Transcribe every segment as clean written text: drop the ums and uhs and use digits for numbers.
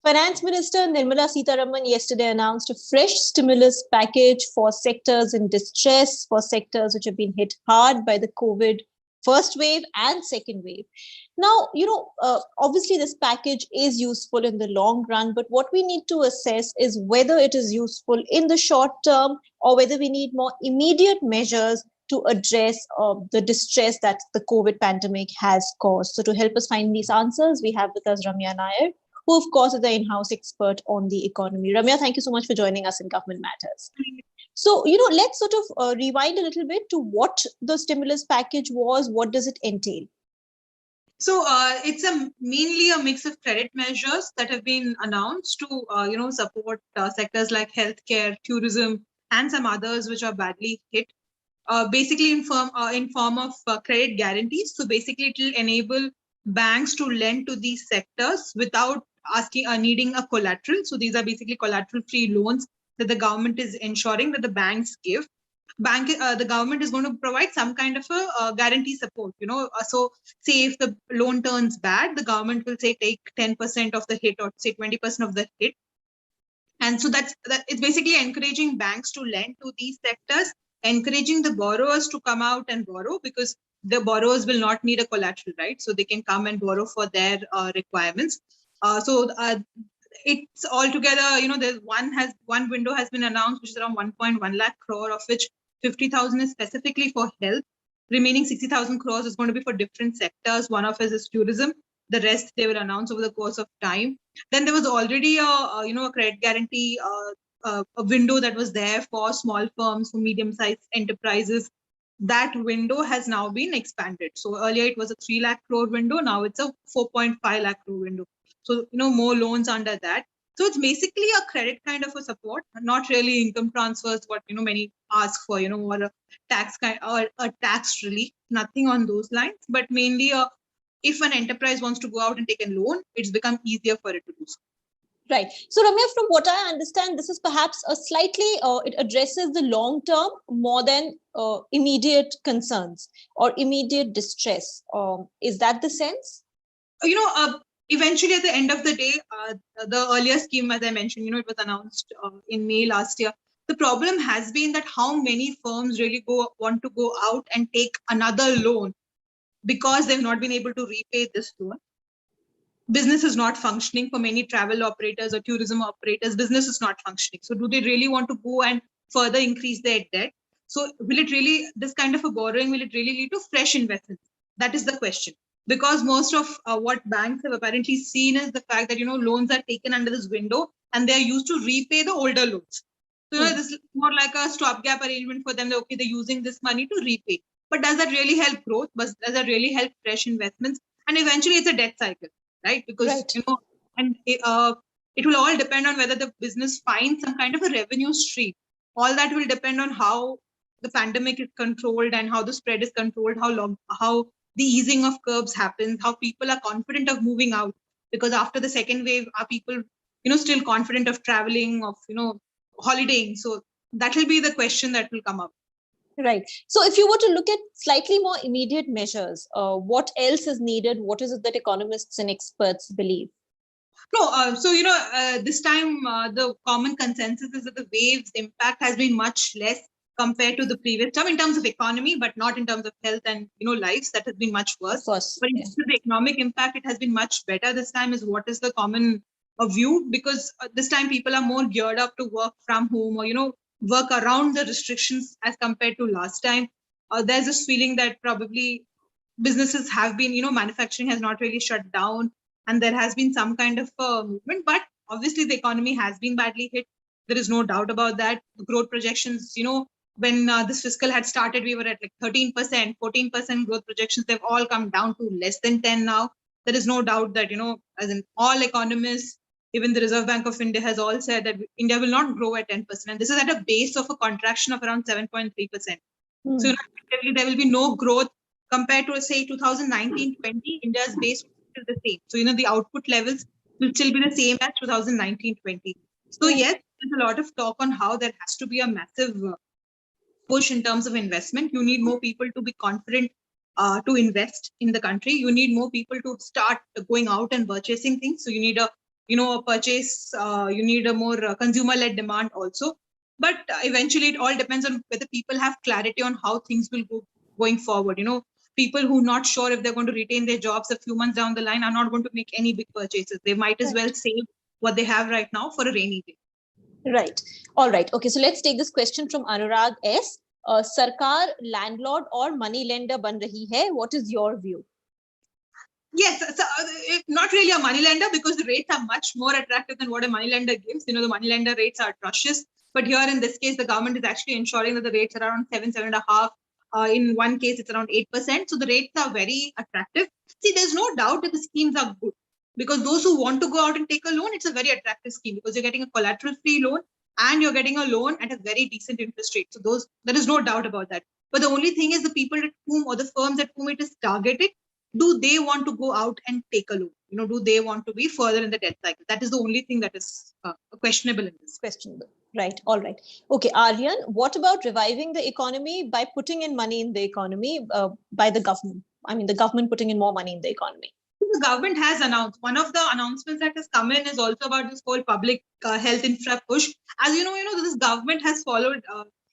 Finance Minister Nirmala Sitharaman yesterday announced a fresh stimulus package for sectors in distress, for sectors which have been hit hard by the COVID first wave and second wave. Now, obviously this package is useful in the long run, but what we need to assess is whether it is useful in the short term or whether we need more immediate measures to address the distress that the COVID pandemic has caused. So to help us find these answers, we have with us Ramya Nair, who of course is the in-house expert on the economy. Ramya, thank you so much for joining us in Government Matters. So, let's sort of rewind a little bit to what the stimulus package was. What does it entail? So it's mainly a mix of credit measures that have been announced to support sectors like healthcare, tourism, and some others which are badly hit. Basically in form of credit guarantees. So basically it will enable banks to lend to these sectors without needing a collateral. So these are basically collateral-free loans that the government is ensuring that the banks give. The government is going to provide some kind of a guarantee support. So say if the loan turns bad, the government will say take 10% of the hit or say 20% of the hit. And so that it's basically encouraging banks to lend to these sectors, encouraging the borrowers to come out and borrow because the borrowers will not need a collateral, right? So they can come and borrow for their requirements. It's altogether, there's one window has been announced, which is around 1.1 lakh crore, of which 50,000 is specifically for health. Remaining 60,000 crores is going to be for different sectors. One of it is tourism. The rest they will announce over the course of time. Then there was already a credit guarantee a window that was there for small firms, for medium-sized enterprises. That window has now been expanded. So earlier it was a 3 lakh crore window. Now it's a 4.5 lakh crore window. So, more loans under that. So it's basically a credit kind of a support, not really income transfers, what, many ask for, or a tax or a tax relief, nothing on those lines, but mainly if an enterprise wants to go out and take a loan, it's become easier for it to do so. Right. So, Ramya, from what I understand, this is perhaps a slightly, it addresses the long term more than immediate concerns or immediate distress. Is that the sense? Eventually, at the end of the day, the earlier scheme, as I mentioned, it was announced in May last year. The problem has been that how many firms really want to go out and take another loan because they've not been able to repay this loan. Business is not functioning for many travel operators or tourism operators. Business is not functioning. So do they really want to go and further increase their debt? So will it really, this kind of a borrowing, will it really lead to fresh investments? That is the question. Because most of what banks have apparently seen is the fact that, loans are taken under this window and they are used to repay the older loans. So this is more like a stopgap arrangement for them. That, okay, they're using this money to repay. But does that really help growth? Does that really help fresh investments? And eventually it's a debt cycle, right? Because, and it will all depend on whether the business finds some kind of a revenue stream. All that will depend on how the pandemic is controlled and how the spread is controlled, how the easing of curbs happens, how people are confident of moving out. Because after the second wave, are people, still confident of traveling, of, holidaying? So that will be the question that will come up. Right. So if you were to look at slightly more immediate measures, what else is needed? What is it that economists and experts believe? No, this time the common consensus is that the wave's impact has been much less compared to the previous term in terms of economy, but not in terms of health and lives. That has been much worse. But in terms of the economic impact, it has been much better this time. Is what is the common view, because this time people are more geared up to work from home or work around the restrictions as compared to last time. There's this feeling that probably businesses have been, manufacturing has not really shut down. And there has been some kind of movement, but obviously the economy has been badly hit. There is no doubt about that. The growth projections, when this fiscal had started, we were at like 13%, 14% growth projections. They've all come down to less than 10 now. There is no doubt that, as in all economists, even the Reserve Bank of India has all said that India will not grow at 10%. And this is at a base of a contraction of around 7.3%. So there will be no growth compared to, say, 2019-20. India's base is the same. So, the output levels will still be the same as 2019-20. So, yes, there's a lot of talk on how there has to be a massive push in terms of investment. You need more people to be confident to invest in the country. You need more people to start going out and purchasing things. So, you need a a purchase, you need a more consumer-led demand also. But eventually, it all depends on whether people have clarity on how things will go going forward. People who are not sure if they're going to retain their jobs a few months down the line are not going to make any big purchases. They might as well save what they have right now for a rainy day. Right. All right. Okay. So let's take this question from Anurag S. Sarkar landlord or money lender ban rahi hai. What is your view? Yes, so not really a money lender, because the rates are much more attractive than what a money lender gives. The money lender rates are atrocious. But here in this case, the government is actually ensuring that the rates are around 7.5. In one case, it's around 8%. So the rates are very attractive. See, there's no doubt that the schemes are good, because those who want to go out and take a loan, it's a very attractive scheme, because you're getting a collateral-free loan and you're getting a loan at a very decent interest rate. So there is no doubt about that. But the only thing is the people at whom, or the firms at whom it is targeted, do they want to go out and take a loan? Do they want to be further in the debt cycle? That is the only thing that is questionable in this. Questionable. Right. All right. Okay, Aryan, what about reviving the economy by putting in money in the economy by the government? I mean, the government putting in more money in the economy. The government has announced. One of the announcements that has come in is also about this whole public health infra push. As you know, this government has followed.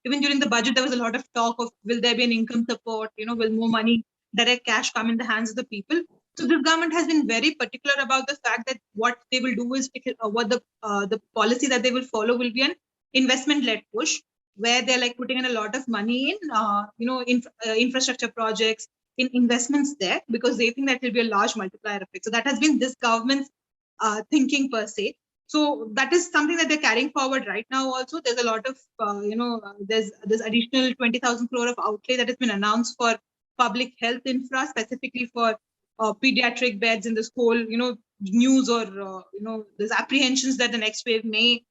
Even during the budget, there was a lot of talk of, will there be an income support? Will more money, direct cash, come in the hands of the people? So this government has been very particular about the fact that what they will do is, what the policy that they will follow will be an investment-led push, where they're like putting in a lot of money in, infrastructure projects, in investments there, because they think that will be a large multiplier effect. So that has been this government's thinking per se. So that is something that they're carrying forward right now. Also, there's a lot of, there's this additional 20,000 crore of outlay that has been announced for public health infra, specifically for pediatric beds in this whole, news, or, there's apprehensions that the next wave may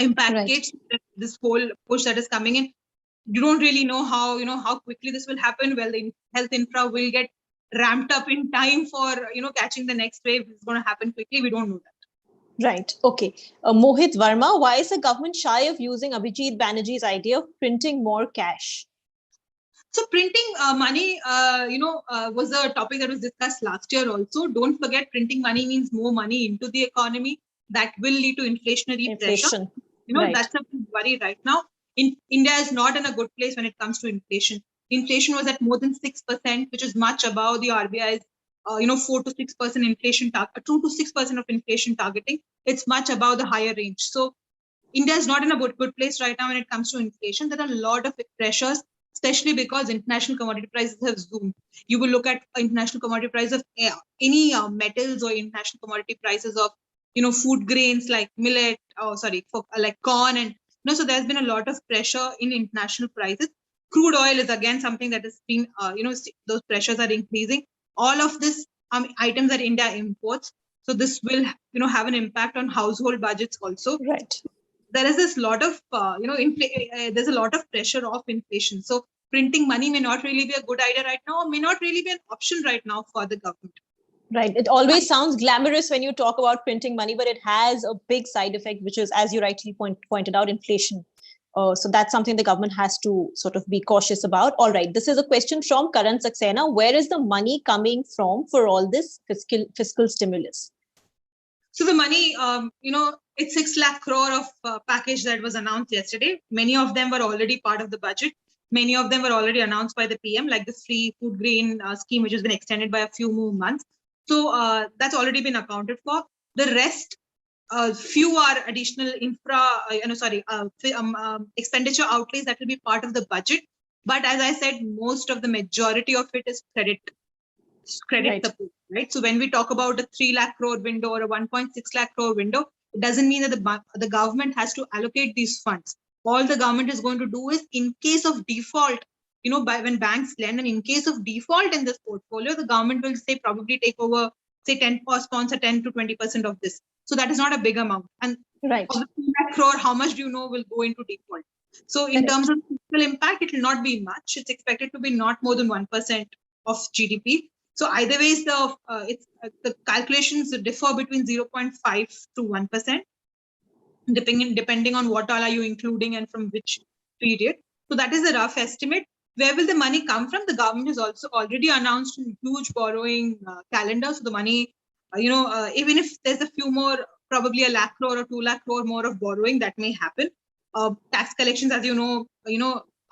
impact kids. This whole push that is coming in. You don't really know how quickly this will happen. Well, the health infra will get ramped up in time for, catching the next wave. It's going to happen quickly. We don't know that. Right. Okay. Mohit Verma, why is the government shy of using Abhijit Banerjee's idea of printing more cash? So printing money, was a topic that was discussed last year also. Don't forget, printing money means more money into the economy. That will lead to inflationary pressure. That's a big worry right now. India is not in a good place when it comes to inflation. Inflation was at more than 6%, which is much above the RBI's, 4 to 6% inflation target, 2 to 6% of inflation targeting. It's much above the higher range. So India is not in a good place right now when it comes to inflation. There are a lot of pressures, especially because international commodity prices have zoomed. You will look at international commodity prices of any metals, or international commodity prices of, food grains like millet, like corn, and so there's been a lot of pressure in international prices. Crude oil is again something that has been, those pressures are increasing. All of this items that India imports. So this will, have an impact on household budgets also. Right. There is this lot of, there's a lot of pressure of inflation. So printing money may not really be a good idea right now, or may not really be an option right now for the government. Right. It always sounds glamorous when you talk about printing money, but it has a big side effect, which is, as you rightly pointed out, inflation. So that's something the government has to sort of be cautious about. All right. This is a question from Karan Saxena. Where is the money coming from for all this fiscal stimulus? So the money, it's 6 lakh crore of package that was announced yesterday. Many of them were already part of the budget. Many of them were already announced by the PM, like the free food grain scheme, which has been extended by a few more months. So that's already been accounted for. The rest, few are additional expenditure outlays that will be part of the budget. But as I said, most of the majority of it is credit support, right? So when we talk about a 3 lakh crore window or a 1.6 lakh crore window, it doesn't mean that the government has to allocate these funds. All the government is going to do is, in case of default, when banks lend, and in case of default in this portfolio, the government will say probably take over, say 10 or sponsor 10 to 20% of this. So that is not a big amount. And of the 3 lakh crore, how much do you know will go into default? So in terms of fiscal impact, it will not be much. It's expected to be not more than 1% of GDP. So either ways, the calculations differ between 0.5 to 1%, depending on what all are you including and from which period. So that is a rough estimate. Where will the money come from? The government has also already announced a huge borrowing calendar. So the money even if there's a few more, probably 1 lakh crore or 2 lakh crore more of borrowing that may happen. Tax collections, as you know,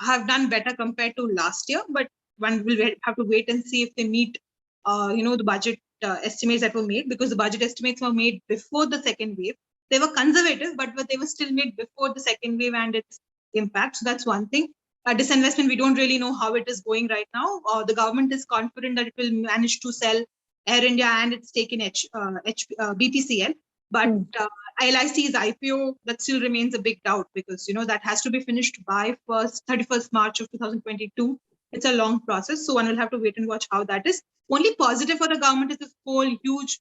have done better compared to last year, but one will have to wait and see if they meet, the budget estimates that were made, because the budget estimates were made before the second wave. They were conservative, but they were still made before the second wave and its impact. So that's one thing. Disinvestment, we don't really know how it is going right now. The government is confident that it will manage to sell Air India and its stake in BPCL. But LIC's IPO, that still remains a big doubt, because that has to be finished by 31st March of 2022. It's a long process, so one will have to wait and watch how that is. Only positive for the government is this whole huge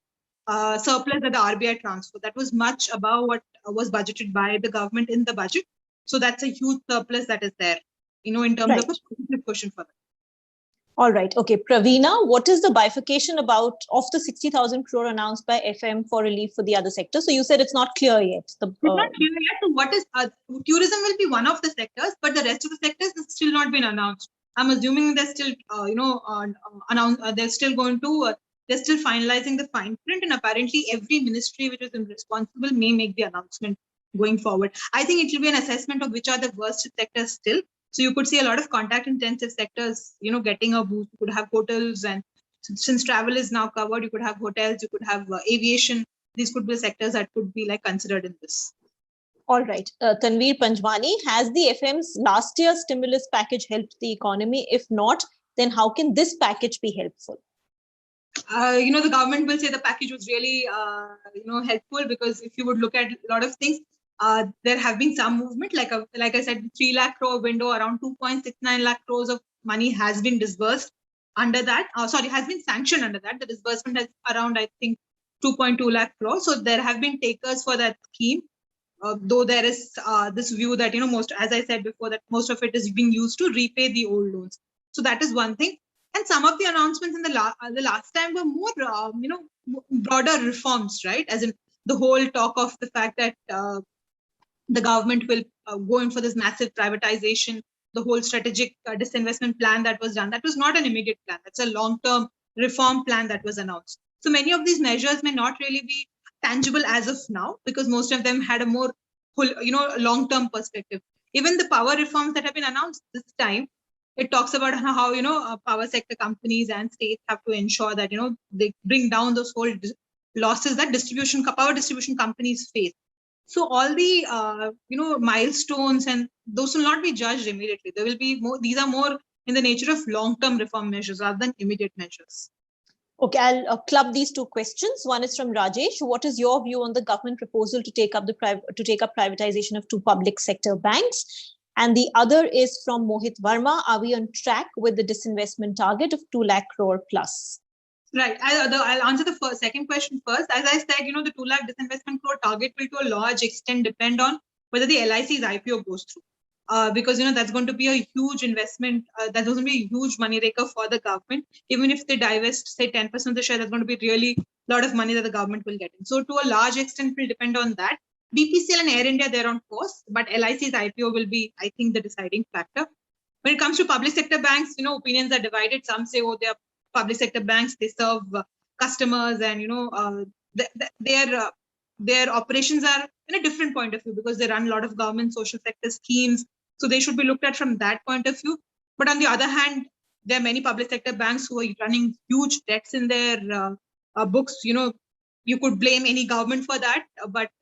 surplus that the RBI transferred. That was much above what was budgeted by the government in the budget. So that's a huge surplus that is there, in terms of a positive cushion for that. All right. Okay. Praveena, what is the bifurcation of the 60,000 crore announced by FM for relief for the other sectors? So you said it's not clear yet. It's not clear yet. So what is tourism will be one of the sectors, but the rest of the sectors has still not been announced. I'm assuming they're still, they're still going to, they're still finalizing the fine print, and apparently every ministry which is responsible may make the announcement going forward. I think it will be an assessment of which are the worst sectors still. So you could see a lot of contact-intensive sectors, getting a boost. You could have hotels, and since travel is now covered, you could have hotels, you could have aviation. These could be the sectors that could be considered in this. All right. Tanveer Panjwani, has the FM's last year's stimulus package helped the economy? If not, then how can this package be helpful? The government will say the package was really, helpful, because if you would look at a lot of things, there have been some movement, like I said, 3 lakh crore window, around 2.69 lakh crores of money has been disbursed under that. Has been sanctioned under that. The disbursement is around, I think, 2.2 lakh crores. So there have been takers for that scheme. Though there is this view that, most, as I said before, that most of it is being used to repay the old loans. So that is one thing. And some of the announcements in the last time were more, broader reforms, right? As in the whole talk of the fact that the government will go in for this massive privatization, the whole strategic disinvestment plan that was done. That was not an immediate plan. That's a long-term reform plan that was announced. So many of these measures may not really be tangible as of now, because most of them had a more, long-term perspective. Even the power reforms that have been announced this time, it talks about how, power sector companies and states have to ensure that, they bring down those whole losses that power distribution companies face. So all the, milestones, and those will not be judged immediately. There will be more, these are more in the nature of long-term reform measures rather than immediate measures. Okay, I'll club these two questions. One is from Rajesh. What is your view on the government proposal to take up privatization of 2 public sector banks? And the other is from Mohit Verma. Are we on track with the disinvestment target of 2 lakh crore plus? Right. I'll answer the second question first. As I said, the 2 lakh disinvestment crore target will to a large extent depend on whether the LIC's IPO goes through. Because, that's going to be a huge investment. That's going to be a huge money raker for the government. Even if they divest, say, 10% of the share, that's going to be really a lot of money that the government will get in. So to a large extent, will depend on that. BPCL and Air India, they're on course, but LIC's IPO will be, I think, the deciding factor. When it comes to public sector banks, opinions are divided. Some say, oh, they are public sector banks, they serve customers, and, their operations are in a different point of view, because they run a lot of government social sector schemes. So they should be looked at from that point of view. But on the other hand, there are many public sector banks who are running huge debts in their books. You could blame any government for that,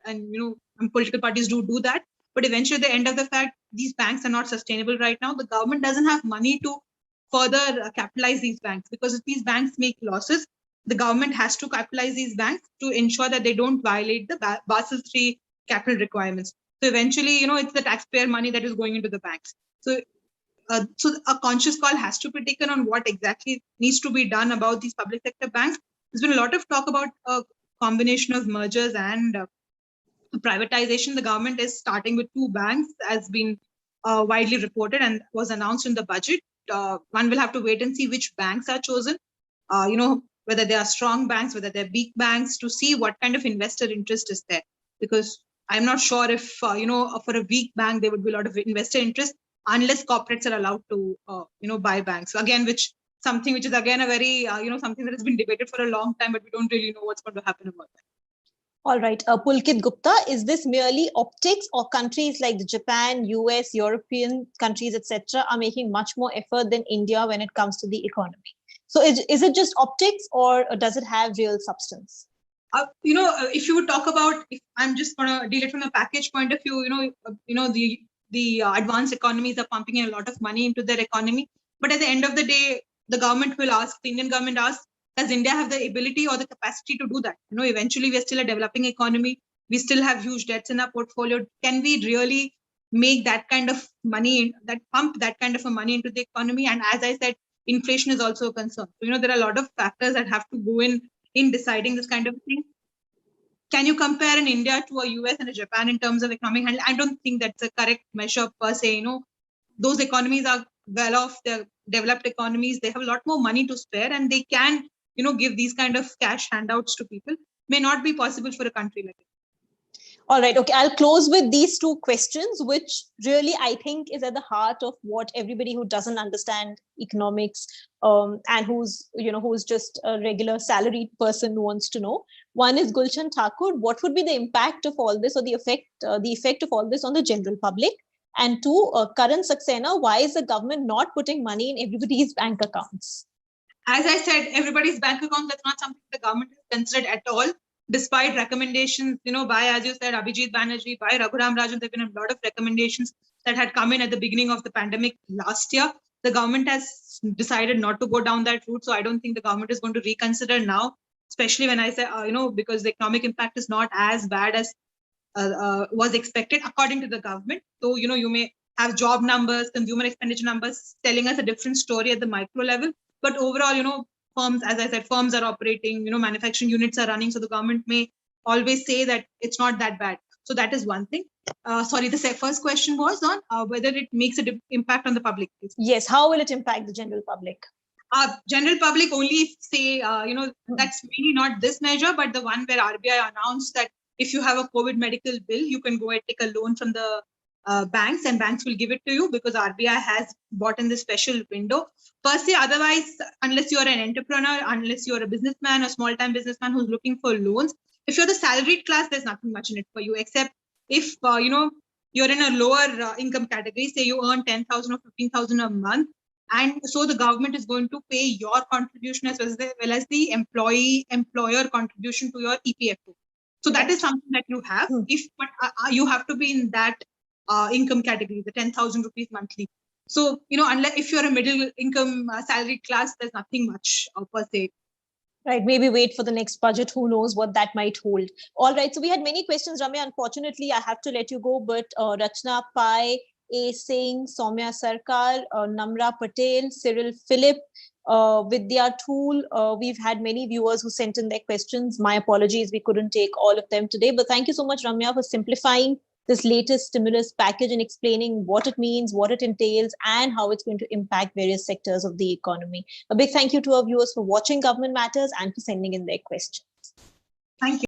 and political parties do that. But eventually, at the end of the fact, these banks are not sustainable right now. The government doesn't have money to further capitalize these banks, because if these banks make losses, the government has to capitalize these banks to ensure that they don't violate the Basel III capital requirements. So eventually, it's the taxpayer money that is going into the banks. So a conscious call has to be taken on what exactly needs to be done about these public sector banks. There's been a lot of talk about a combination of mergers and privatization. The government is starting with 2 banks, as been widely reported and was announced in the budget. One will have to wait and see which banks are chosen, whether they are strong banks, whether they're big banks, to see what kind of investor interest is there. Because I'm not sure if, for a weak bank, there would be a lot of investor interest, unless corporates are allowed to, buy banks. So again, which something which is again a very, something that has been debated for a long time, but we don't really know what's going to happen about that. All right. Pulkit Gupta, is this merely optics, or countries like Japan, US, European countries, etc., are making much more effort than India when it comes to the economy? So is it just optics, or does it have real substance? If you would talk about, if I'm just going to deal it from a package point of view, the advanced economies are pumping in a lot of money into their economy. But at the end of the day, the government will ask, the Indian government asks, does India have the ability or the capacity to do that? Eventually we're still a developing economy. We still have huge debts in our portfolio. Can we really make that kind of money, that pump that kind of a money into the economy? And as I said, inflation is also a concern. So, there are a lot of factors that have to go in deciding this kind of thing. Can you compare an India to a US and a Japan in terms of economic handling? I don't think that's a correct measure per se. Those economies are well off, they're developed economies, they have a lot more money to spare, and they can, give these kind of cash handouts to people. May not be possible for a country like it. All right. Okay. I'll close with these two questions, which really I think is at the heart of what everybody who doesn't understand economics and who's just a regular salaried person wants to know. One is Gulshan Thakur. What would be the impact of all this, or the effect of all this on the general public? And two, Karan Saxena, why is the government not putting money in everybody's bank accounts? As I said, everybody's bank account, that's not something the government has considered at all. Despite recommendations, by, as you said, Abhijit Banerjee, by Raghuram Rajan, there have been a lot of recommendations that had come in at the beginning of the pandemic last year. The government has decided not to go down that route. So I don't think the government is going to reconsider now, especially when I say, because the economic impact is not as bad as was expected according to the government. So, you may have job numbers, consumer expenditure numbers telling us a different story at the micro level. But overall, firms, as I said, firms are operating, manufacturing units are running. So the government may always say that it's not that bad. So that is one thing. Sorry, the first question was on whether it makes an impact on the public. Yes, how will it impact the general public? General public only say, that's really not this measure, but the one where RBI announced that if you have a COVID medical bill, you can go and take a loan from the banks, and banks will give it to you because RBI has bought in this special window. Per se, otherwise, unless you're an entrepreneur, unless you're a businessman or small-time businessman who's looking for loans, if you're the salaried class, there's nothing much in it for you, except if, you're in a lower income category, say you earn 10,000 or 15,000 a month, and so the government is going to pay your contribution as well as the employer contribution to your EPFO. So that is something that you have. But you have to be in that income category, the 10,000 rupees monthly. So, unless if you're a middle income salaried class, there's nothing much per se. Right. Maybe wait for the next budget. Who knows what that might hold. All right. So we had many questions, Ramya. Unfortunately, I have to let you go. But Rachna Pai, A. Singh, Soumya Sarkar, Namra Patel, Cyril Philip, Vidya Tool. We've had many viewers who sent in their questions. My apologies, we couldn't take all of them today. But thank you so much, Ramya, for simplifying this latest stimulus package and explaining what it means, what it entails, and how it's going to impact various sectors of the economy. A big thank you to our viewers for watching Government Matters and for sending in their questions. Thank you.